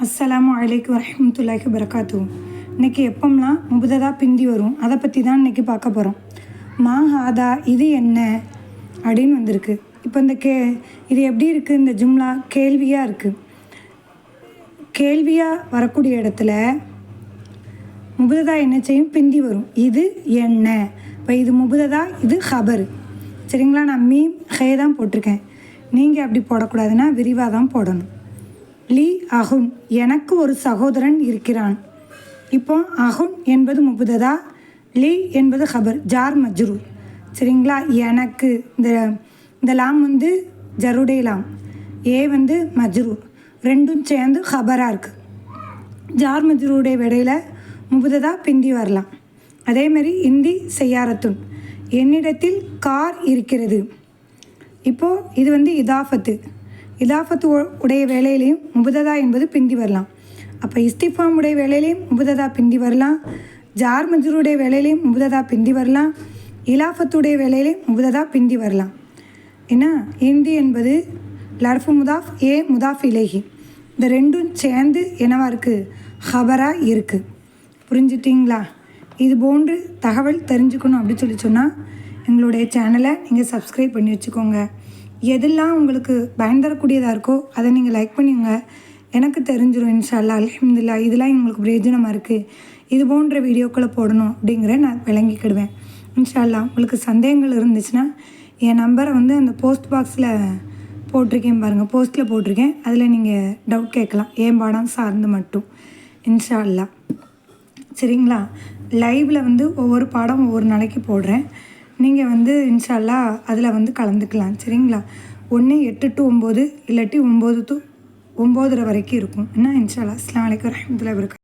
அஸ்ஸலாமு அலைக்கும் வரஹ்மத்துல்லாஹி வபரகாத்துஹு. இன்றைக்கி எப்போம்லாம் முபததா பிந்தி வரும் அதை பற்றி தான் இன்றைக்கி பார்க்க போகிறோம். மா ஹாதா இது என்ன அப்படின்னு வந்திருக்கு. இப்போ இந்த இது எப்படி இருக்குது? இந்த ஜும்லா கேள்வியாக இருக்குது. கேள்வியாக வரக்கூடிய இடத்துல முபததா என்ன செய்யும்? பிந்தி வரும். இது என்ன? இப்போ இது முபததா, இது ஹபர். சரிங்களா? நான் மீம் ஹே தான் போட்டிருக்கேன். நீங்கள் அப்படி போடக்கூடாதுன்னா விரிவாக தான் போடணும். லீ அஹுன், எனக்கு ஒரு சகோதரன் இருக்கிறான். இப்போ அஹுன் என்பது முபததா, லீ என்பது ஹபர், ஜார் மஜ்ரூர். சரிங்களா? எனக்கு இந்த லாம் வந்து ஜருடைய லாம், ஏ வந்து மஜ்ரூர், ரெண்டும் சேர்ந்து ஹபராக இருக்குது. ஜார் மஜ்ரூருடைய விடையில் முபததா பிந்தி வரலாம். அதேமாரி இந்தி செய்யாரத்துன், என்னிடத்தில் கார் இருக்கிறது. இப்போது இது வந்து இதாஃபத்து. இதாஃபத்து உடைய வேலையிலையும் முபததா என்பது பிந்தி வரலாம். அப்போ இஸ்திஃபாம் உடைய வேலையிலையும் முபததா பிந்தி வரலாம். ஜார் மஜ்ரூருடைய வேலையிலையும் முபததா பிந்தி வரலாம். இலாஃபத்துடைய வேலையிலையும் முபததா பிந்தி வரலாம். ஏன்னா இந்தி என்பது லர்ஃபு முதாஃப், ஏ முதாஃப் இலைஹி, இந்த ரெண்டும் சேர்ந்து என்னவாக இருக்குது? ஹபராக இருக்குது. புரிஞ்சுட்டிங்களா? இது போன்று தகவல் தெரிஞ்சுக்கணும் அப்படின்னு சொன்னால் எங்களுடைய சேனலை நீங்கள் சப்ஸ்கிரைப் பண்ணி வச்சுக்கோங்க. எதெல்லாம் உங்களுக்கு பயன் தரக்கூடியதாக இருக்கோ அதை நீங்கள் லைக் பண்ணிங்க. எனக்கு தெரிஞ்சிடும் இன்ஷா அல்லாஹ். அல்ஹம்துலில்லாஹ், இதெல்லாம் எங்களுக்கு பிரயோஜனமாக இருக்குது, இது போன்ற வீடியோக்களை போடணும் அப்படிங்கிற நான் விளங்கிக்கிடுவேன் இன்ஷா அல்லாஹ். உங்களுக்கு சந்தேகங்கள் இருந்துச்சுன்னா என் நம்பரை வந்து அந்த போஸ்ட் பாக்ஸில் போட்டிருக்கேன் பாருங்கள், போஸ்ட்டில் போட்டிருக்கேன், அதில் நீங்கள் டவுட் கேட்கலாம், ஏன் பாடம் சார்ந்து மட்டும் இன்ஷா அல்லாஹ். சரிங்களா? லைவில் வந்து ஒவ்வொரு பாடம் ஒவ்வொரு நாளைக்கு போடுறேன். நீங்கள் வந்து இன்ஷா அல்லாஹ் அதில் வந்து கலந்துக்கலாம். சரிங்களா? 1 8 to 9 இல்லாட்டி 9 to 9:30 வரைக்கும் இருக்கும். என்ன இன்ஷா அல்லாஹ். அஸ்ஸலாமு அலைக்கும் வரஹ்மத்துல்லாஹி வபரகாத்துஹு.